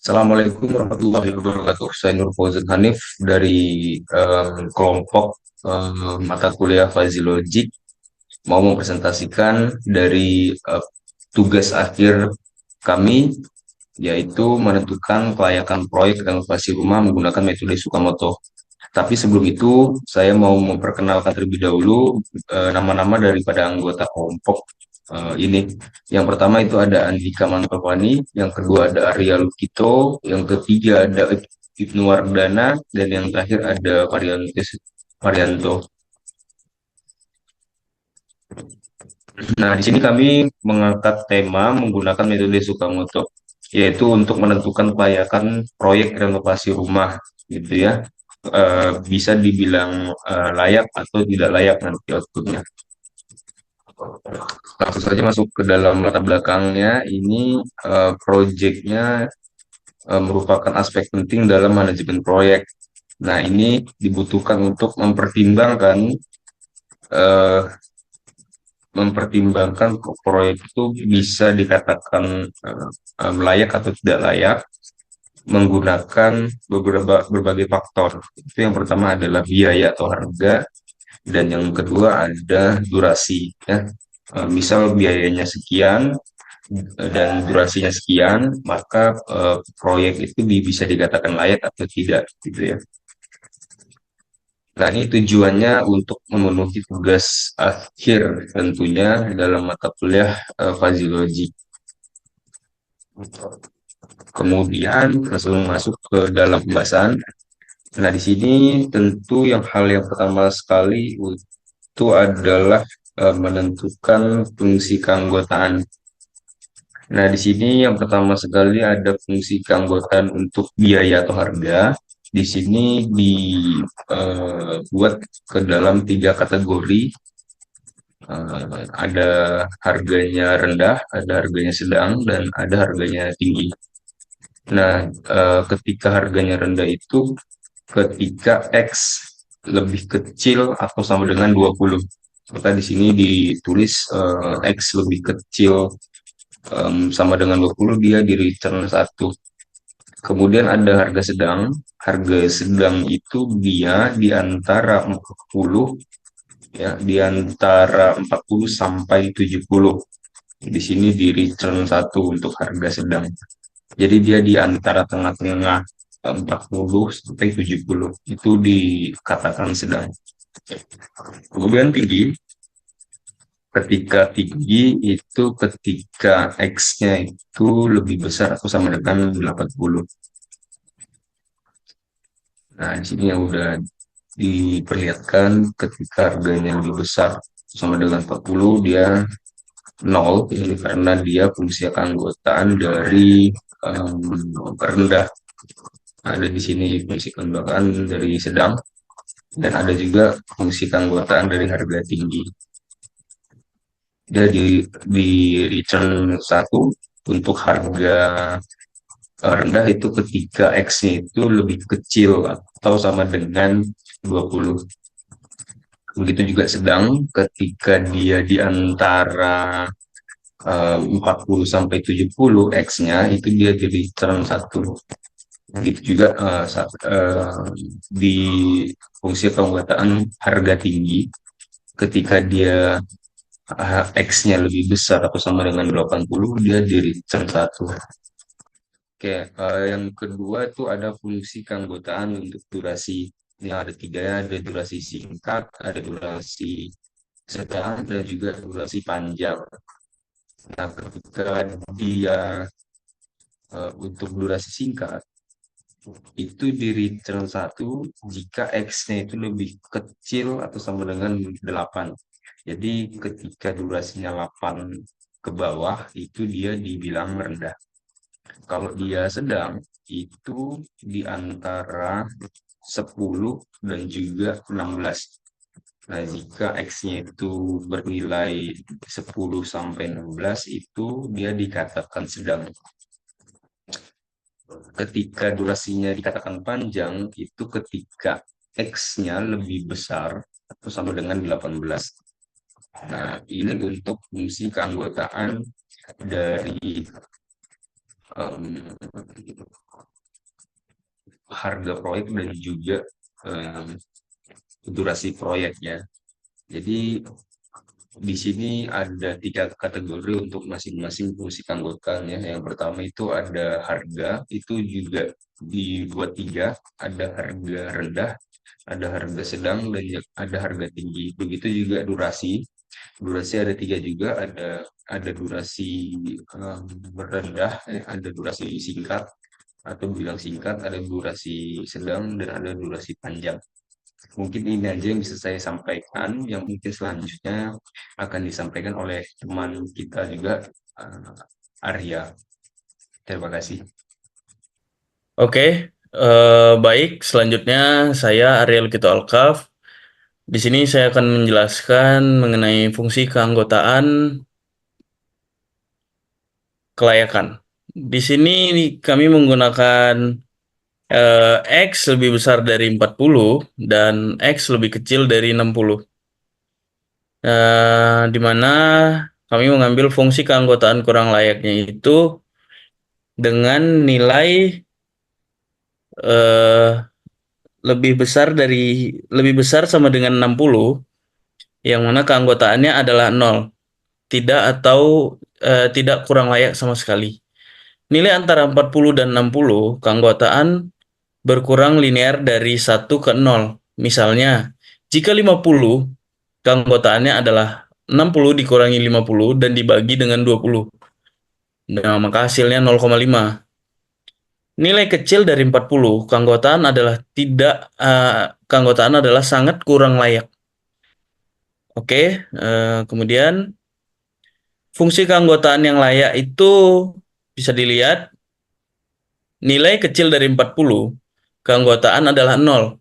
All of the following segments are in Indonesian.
Assalamualaikum warahmatullahi wabarakatuh. Saya Nur Fauzan Hanif dari kelompok mata kuliah Fazilogik mau mempresentasikan dari tugas akhir kami, yaitu menentukan kelayakan proyek renovasi rumah menggunakan metode Sukamoto. Tapi sebelum itu, saya mau memperkenalkan terlebih dahulu nama-nama daripada anggota kelompok ini. Yang pertama itu ada Andika Mantovani, yang kedua ada Arya Lukito, yang ketiga ada Ibnu Wardana, dan yang terakhir ada Varianto. Nah, di sini kami mengangkat tema menggunakan metode Sukamoto, yaitu untuk menentukan kelayakan proyek renovasi rumah, gitu ya. Bisa dibilang layak atau tidak layak nanti outputnya. Langsung saja masuk ke dalam latar belakangnya. Ini proyeknya merupakan aspek penting dalam manajemen proyek. Nah, ini dibutuhkan untuk eh, mempertimbangkan proyek itu bisa dikatakan layak atau tidak layak menggunakan berbagai faktor. Itu yang pertama adalah biaya atau harga, dan yang kedua ada durasi. Ya. Misal biayanya sekian dan durasinya sekian, maka proyek itu bisa dikatakan layak atau tidak, gitu ya. Nah, ini tujuannya untuk memenuhi tugas akhir tentunya dalam mata kuliah Fazilologi. Kemudian langsung masuk ke dalam pembahasan. Nah, di sini tentu hal yang pertama sekali itu adalah menentukan fungsi keanggotaan. Nah, di sini yang pertama sekali ada fungsi keanggotaan untuk biaya atau harga. Di sini dibuat ke dalam tiga kategori. Ada harganya rendah, ada harganya sedang, dan ada harganya tinggi. Nah, ketika harganya rendah itu ketika X lebih kecil atau sama dengan 20. Maka di sini ditulis X lebih kecil sama dengan 20, dia di return 1. Kemudian ada harga sedang. Harga sedang itu dia di antara 40, ya, di antara 40 sampai 70. Di sini di return 1 untuk harga sedang. Jadi dia di antara tengah-tengah 40 sampai 70. Itu dikatakan sedang. Kemudian tinggi. Ketika tinggi itu ketika X-nya itu lebih besar atau sama dengan 80. Nah, di sini yang udah diperlihatkan ketika harganya lebih besar sama dengan 40, dia nol, ini karena dia fungsi keanggotaan dari rendah. Ada di sini fungsi keanggotaan dari sedang, dan ada juga fungsi keanggotaan dari harga tinggi. Dia di return 1 untuk harga rendah itu ketika X-nya itu lebih kecil atau sama dengan 20. Begitu juga sedang ketika dia di antara 40 sampai 70, X-nya itu dia jadi return 1. Begitu juga di fungsi pembuatan harga tinggi ketika dia X-nya lebih besar atau sama dengan 80, dia di return 1. Oke, yang kedua itu ada fungsi keanggotaan untuk durasi. Yang ada tiga, ya, ada durasi singkat, ada durasi sedang, dan juga durasi panjang. Nah, ketika dia untuk durasi singkat, itu di return 1 jika X-nya itu lebih kecil atau sama dengan 8. Jadi ketika durasinya 8 ke bawah, itu dia dibilang rendah. Kalau dia sedang, itu di antara 10 dan juga 16. Nah, jika X-nya itu bernilai 10 sampai 16, itu dia dikatakan sedang. Ketika durasinya dikatakan panjang, itu ketika X-nya lebih besar atau sama dengan 18. Nah, ini untuk fungsi keanggotaan dari harga proyek dan juga eh, durasi proyeknya. Jadi di sini ada tiga kategori untuk masing-masing fungsi keanggotaan ya. Yang pertama itu ada harga, itu juga dibuat tiga, ada harga rendah, ada harga sedang, dan ada harga tinggi. Begitu juga durasi. Durasi ada tiga juga, ada durasi um, rendah, ada durasi singkat atau bilang singkat, ada durasi sedang, dan ada durasi panjang. Mungkin ini aja yang bisa saya sampaikan, yang mungkin selanjutnya akan disampaikan oleh teman kita juga, Arya. Terima kasih. Oke, baik. Selanjutnya saya Ariel Kito Alkaf. Di sini saya akan menjelaskan mengenai fungsi keanggotaan kelayakan. Di sini kami menggunakan X lebih besar dari 40 dan X lebih kecil dari 60. Di mana kami mengambil fungsi keanggotaan kurang layaknya itu dengan nilai eh, lebih besar sama dengan 60, yang mana keanggotaannya adalah 0, tidak atau tidak kurang layak sama sekali. Nilai antara 40 dan 60 keanggotaan berkurang linear dari 1 ke 0. Misalnya, jika 50, keanggotaannya adalah 60 dikurangi 50 dan dibagi dengan 20. Nah, maka hasilnya 0,5. Nilai kecil dari 40, keanggotaan adalah sangat kurang layak. Oke, kemudian fungsi keanggotaan yang layak itu bisa dilihat nilai kecil dari 40, keanggotaan adalah 0,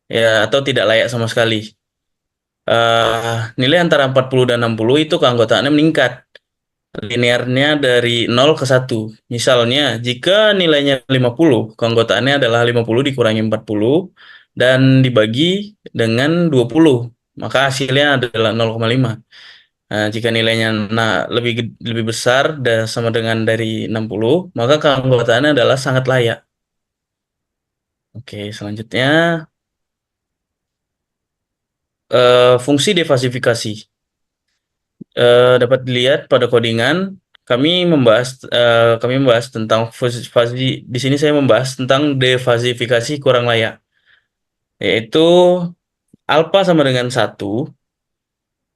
ya, atau tidak layak sama sekali. Nilai antara 40 dan 60 itu keanggotaannya meningkat. Linearnya dari 0 ke 1. Misalnya, jika nilainya 50, keanggotaannya adalah 50 dikurangi 40 dan dibagi dengan 20. Maka hasilnya adalah 0,5. Nah, jika nilainya lebih besar dan sama dengan dari 60, maka keanggotaannya adalah sangat layak. Oke, selanjutnya fungsi defasifikasi. Dapat dilihat pada codingan kami membahas tentang di sini saya membahas tentang defasifikasi kurang layak, yaitu alfa sama dengan 1,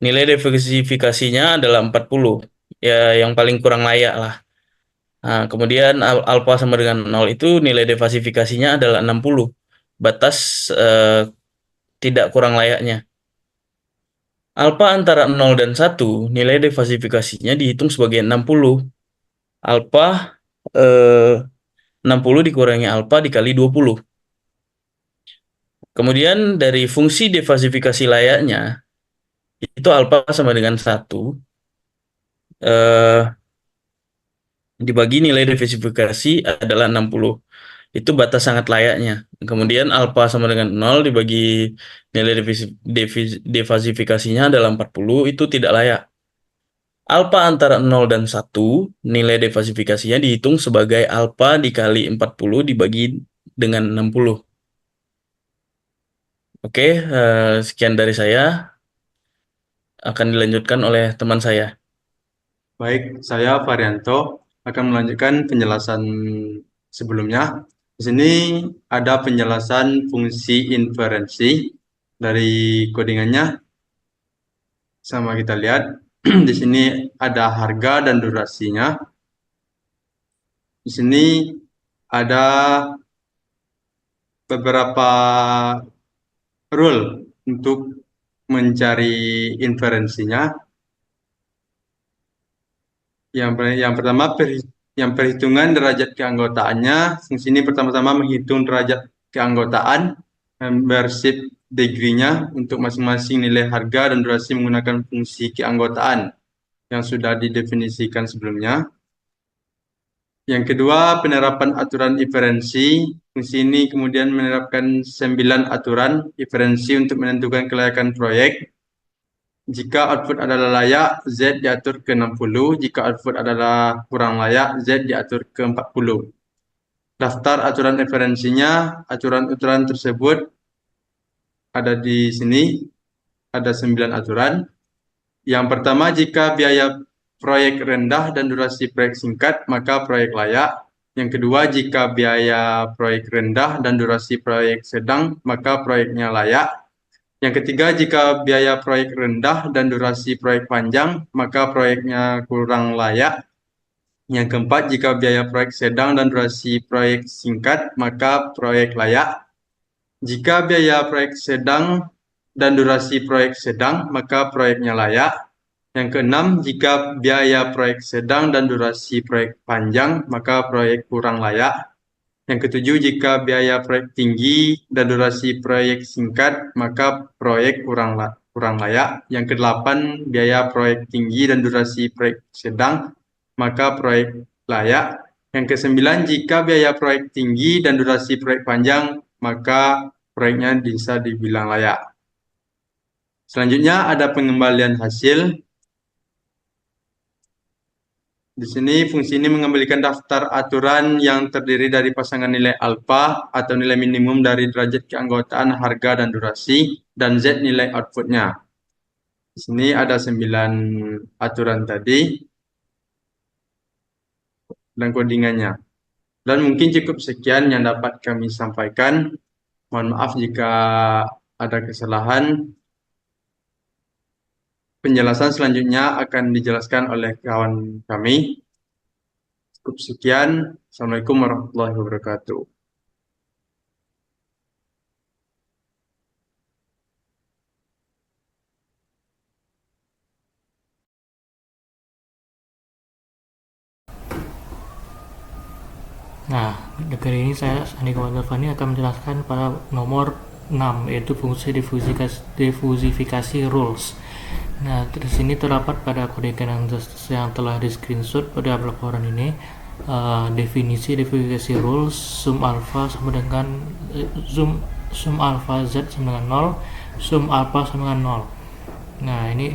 nilai defasifikasinya adalah 40, ya, yang paling kurang layak lah. Nah, kemudian alfa sama dengan 0 itu nilai defasifikasinya adalah 60, batas tidak kurang layaknya. Alfa antara 0 dan 1, nilai defasifikasinya dihitung sebagai 60. Alfa eh, 60 dikurangi alfa dikali 20. Kemudian dari fungsi defasifikasi layaknya, itu alfa sama dengan 1 eh, dibagi nilai defasifikasi adalah 60. Itu batas sangat layaknya. Kemudian alfa sama dengan 0 dibagi nilai defasifikasinya adalah 40, itu tidak layak. Alfa antara 0 dan 1, nilai defasifikasinya dihitung sebagai alfa dikali 40 dibagi dengan 60. Oke, sekian dari saya. Akan dilanjutkan oleh teman saya. Baik, saya Varianto akan melanjutkan penjelasan sebelumnya. Di sini ada penjelasan fungsi inferensi dari codingannya. Sama kita lihat, di sini ada harga dan durasinya. Di sini ada beberapa rule untuk mencari inferensinya. Yang pertama, yang perhitungan derajat keanggotaannya. Fungsi ini pertama-tama menghitung derajat keanggotaan, membership degree-nya untuk masing-masing nilai harga dan durasi menggunakan fungsi keanggotaan yang sudah didefinisikan sebelumnya. Yang kedua, penerapan aturan inferensi. Fungsi ini kemudian menerapkan 9 aturan inferensi untuk menentukan kelayakan proyek. Jika output adalah layak, Z diatur ke 60. Jika output adalah kurang layak, Z diatur ke 40. daftar aturan referensinya. Aturan-aturan tersebut ada di sini, ada 9 aturan. Yang pertama, jika biaya proyek rendah dan durasi proyek singkat, maka proyek layak. Yang kedua, jika biaya proyek rendah dan durasi proyek sedang, maka proyeknya layak. Yang ketiga, jika biaya proyek rendah dan durasi proyek panjang, maka proyeknya kurang layak. Yang keempat, jika biaya proyek sedang dan durasi proyek singkat, maka proyek layak. Jika biaya proyek sedang dan durasi proyek sedang, maka proyeknya layak. Yang keenam, jika biaya proyek sedang dan durasi proyek panjang, maka proyek kurang layak. Yang ketujuh, jika biaya proyek tinggi dan durasi proyek singkat, maka proyek kurang layak. Yang kedelapan, biaya proyek tinggi dan durasi proyek sedang, maka proyek layak. Yang kesembilan, jika biaya proyek tinggi dan durasi proyek panjang, maka proyeknya bisa dibilang layak. Selanjutnya ada pengembalian hasil. Di sini fungsi ini mengembalikan daftar aturan yang terdiri dari pasangan nilai alfa atau nilai minimum dari derajat keanggotaan, harga, dan durasi, dan Z nilai outputnya. Di sini ada 9 aturan tadi dan codingannya. Dan mungkin cukup sekian yang dapat kami sampaikan. Mohon maaf jika ada kesalahan. Penjelasan selanjutnya akan dijelaskan oleh kawan kami. Cukup sekian. Assalamualaikum warahmatullahi wabarakatuh. Nah, kali ini saya, Sandi Kawan akan menjelaskan pada nomor 6, yaitu fungsi difusifikasi rules. Nah, di sini terdapat pada kode yang telah di screenshot pada laporan ini, definisi difusifikasi rules, sum alpha sama dengan sum alpha z sama dengan 0, sum alpha sama dengan 0. Nah, ini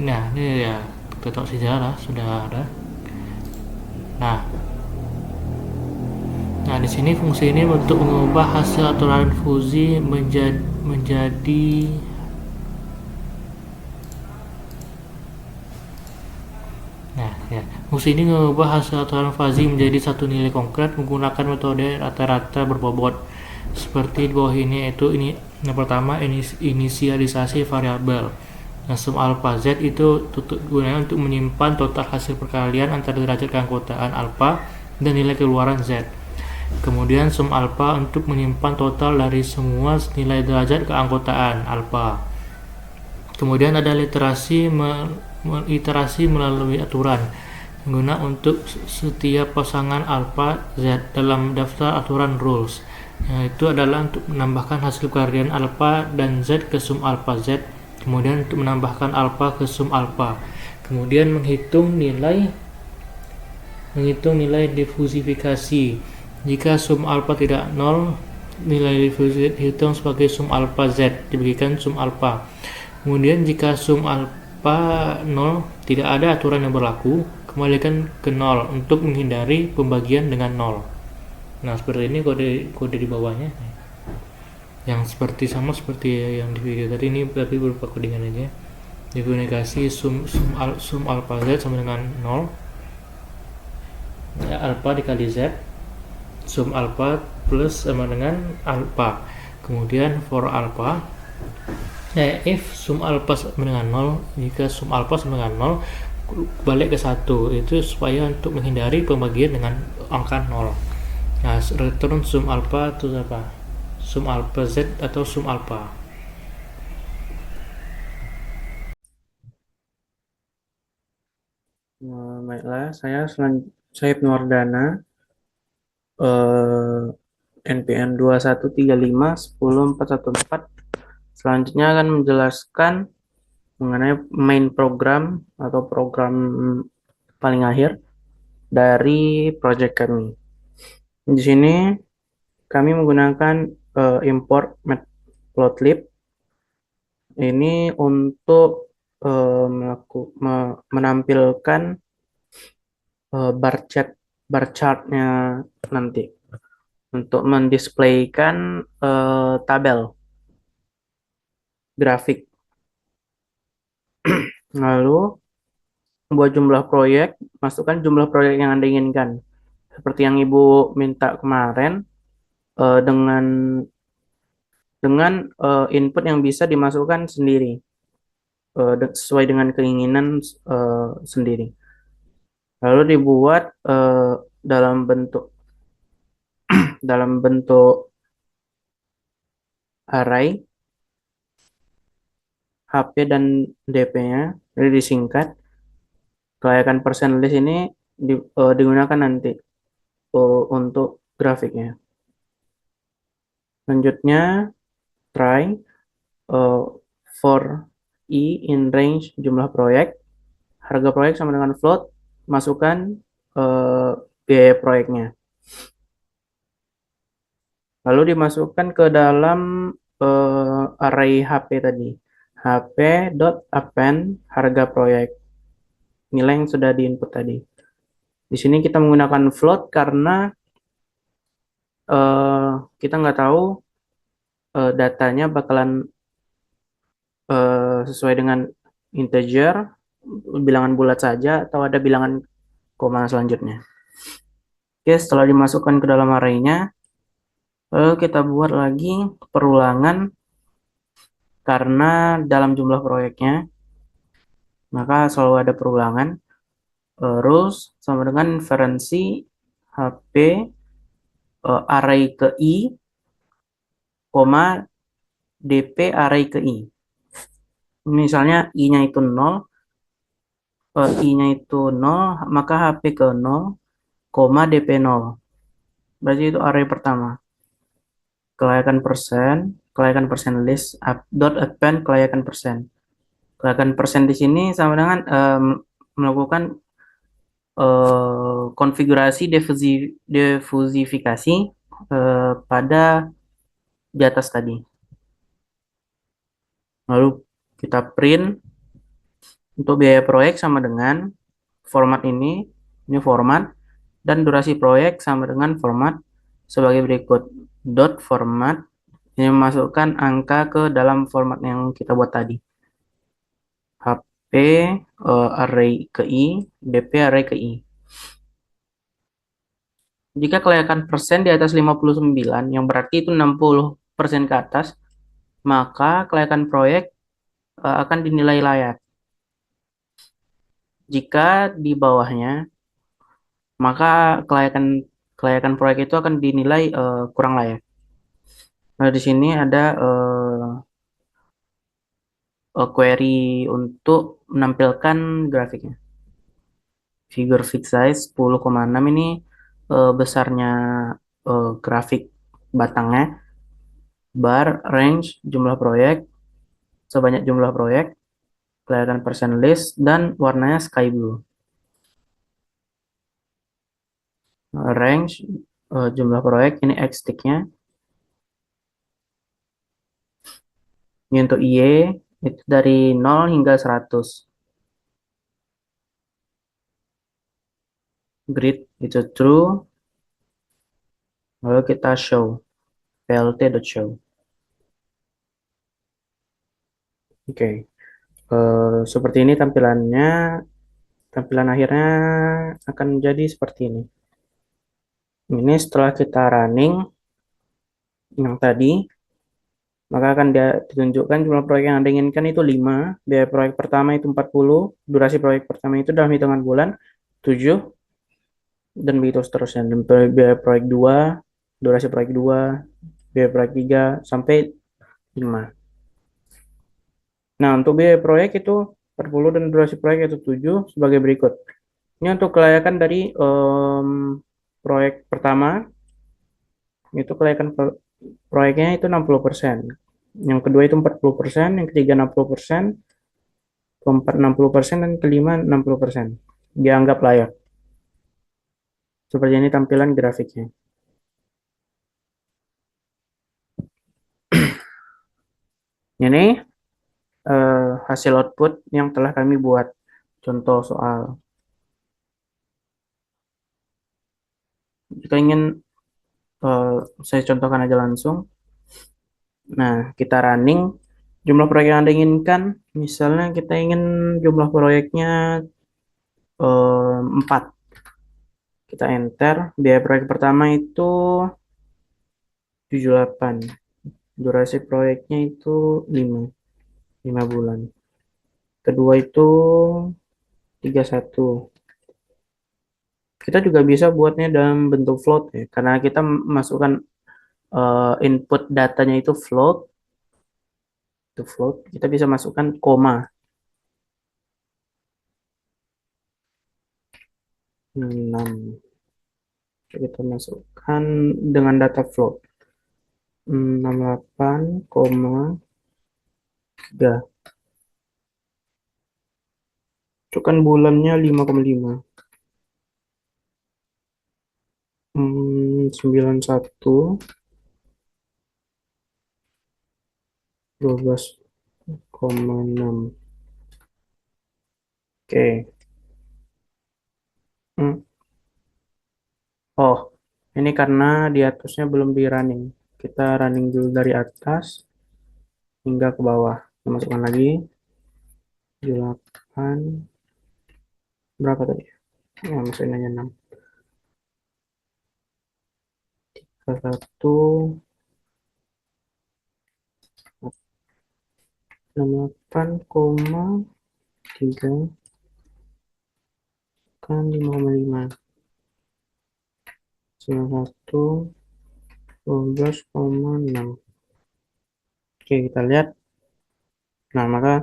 ya ketok sejarah sudah ada. Nah, di sini fungsi ini untuk mengubah hasil aturan fusi menjadi fungsi ini mengubah hasil aturan fuzzy menjadi satu nilai konkret menggunakan metode rata-rata berbobot seperti di bawah ini, yaitu yang pertama inisialisasi variabel. Nah, sum alpha z itu gunanya untuk menyimpan total hasil perkalian antara derajat keanggotaan alpha dan nilai keluaran z. Kemudian sum alpha untuk menyimpan total dari semua nilai derajat keanggotaan alpha. Kemudian ada iterasi melalui aturan guna untuk setiap pasangan alpha z dalam daftar aturan rules. Itu adalah untuk menambahkan hasil perkalian alpha dan z ke sum alpha z, kemudian untuk menambahkan alpha ke sum alpha, kemudian menghitung nilai difusifikasi. Jika sum alpha tidak 0, nilai difusifikasi dihitung sebagai sum alpha z dibagikan sum alpha. Kemudian jika sum alpha 0, tidak ada aturan yang berlaku, kembalikan ke 0 untuk menghindari pembagian dengan 0. Nah, seperti ini kode di bawahnya, yang sama seperti yang di video tadi, ini tapi berupa codingan aja. Difusifikasi sum alpha z sama dengan 0, ya, alpha dikali z, sum alpha plus sama dengan alpha. Kemudian for alpha, if sum alpha sama dengan 0, jika sum alpha sama dengan 0, balik ke 1, itu supaya untuk menghindari pembagian dengan angka 0. Nah, return sum alpha itu apa? Sum alpha z atau sum alpha. Baiklah, saya Said Nuardana, NPM 2135101414. Selanjutnya akan menjelaskan mengenai main program atau program paling akhir dari project kami. Di sini kami menggunakan import matplotlib ini untuk menampilkan bar chartnya nanti. untuk mendisplaykan tabel grafik. Lalu buat jumlah proyek, masukkan jumlah proyek yang Anda inginkan. Seperti yang Ibu minta kemarin, dengan input yang bisa dimasukkan sendiri, sesuai dengan keinginan sendiri. Lalu dibuat dalam bentuk array HP dan DP-nya, jadi disingkat. Kelayakan persen list ini digunakan nanti untuk grafiknya. Selanjutnya, try for i in range jumlah proyek, harga proyek sama dengan float, masukkan biaya proyeknya. Lalu dimasukkan ke dalam array HP tadi. HP.append harga proyek. Nilai yang sudah diinput tadi. Di sini kita menggunakan float karena kita nggak tahu datanya bakalan sesuai dengan integer, bilangan bulat saja, atau ada bilangan koma selanjutnya. Oke, setelah dimasukkan ke dalam array-nya, lalu kita buat lagi perulangan karena dalam jumlah proyeknya, maka selalu ada perulangan. Rules sama dengan inferensi HP array ke i, koma DP array ke i. Misalnya i-nya itu 0, i-nya itu 0, maka HP ke 0, koma DP 0. Berarti itu array pertama. Kelayakan persen list, append kelayakan persen. Kelayakan persen di sini sama dengan melakukan konfigurasi difusifikasi pada di atas tadi. Lalu kita print untuk biaya proyek sama dengan format ini format, dan durasi proyek sama dengan format sebagai berikut. Dot format ini memasukkan angka ke dalam format yang kita buat tadi. HP array ke i, DP array ke i. Jika kelayakan persen di atas 59, yang berarti itu 60% ke atas, maka kelayakan proyek akan dinilai layak. Jika di bawahnya, maka kelayakan proyek itu akan dinilai kurang layak. Nah, di sini ada query untuk menampilkan grafiknya. Figure fixed size 10,6 ini besarnya grafik batangnya. Bar range jumlah proyek, sebanyak jumlah proyek, kelihatan persen list, dan warnanya sky blue. Range jumlah proyek, ini X tick-nya. Ini untuk Y itu dari 0 hingga 100. Grid itu true. Lalu kita show plt.show. Oke. Seperti ini tampilannya. Tampilan akhirnya akan menjadi seperti ini. Ini setelah kita running yang tadi, maka akan ditunjukkan jumlah proyek yang Anda inginkan itu 5, biaya proyek pertama itu 40, durasi proyek pertama itu dalam hitungan bulan 7, dan begitu seterusnya. Dan biaya proyek 2, durasi proyek 2, biaya proyek 3, sampai 5. Nah, untuk biaya proyek itu 40 dan durasi proyek itu 7 sebagai berikut. Ini untuk kelayakan dari proyek pertama, itu kelayakan proyeknya itu 60%. Yang kedua itu 40%, yang ketiga 60%, keempat 60%, dan kelima 60%. Dianggap layak. Seperti ini tampilan grafiknya. Ini hasil output yang telah kami buat. Contoh soal. Jika ingin Saya contohkan aja langsung. Nah, kita running jumlah proyek yang Anda inginkan. Misalnya kita ingin jumlah proyeknya 4. Kita enter. Biaya proyek pertama itu 78. Durasi proyeknya itu 5 bulan. Kedua itu 31. Kita juga bisa buatnya dalam bentuk float ya, karena kita masukkan input datanya itu float, kita bisa masukkan koma. 6. Kita masukkan dengan data float 68,3. Itu kan bulannya 5,5. 91 12,6. Oke. Oh, ini karena di atasnya belum di running. Kita running dulu dari atas hingga ke bawah. Kita masukkan lagi 8. Berapa tadi? Ya, masukin aja 6. 1 68,3 kan 5,5. 91 12,6. Oke, kita lihat. Nah, maka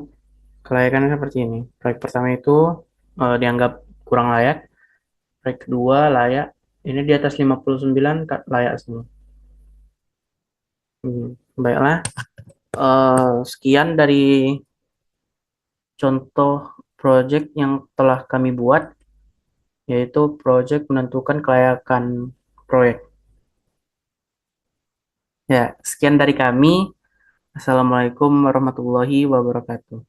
kelayakannya seperti ini. Proyek pertama itu dianggap kurang layak. Proyek kedua layak. Ini di atas 59 layak semua. Baiklah. Sekian dari contoh project yang telah kami buat, yaitu project menentukan kelayakan proyek. Ya, sekian dari kami. Assalamualaikum warahmatullahi wabarakatuh.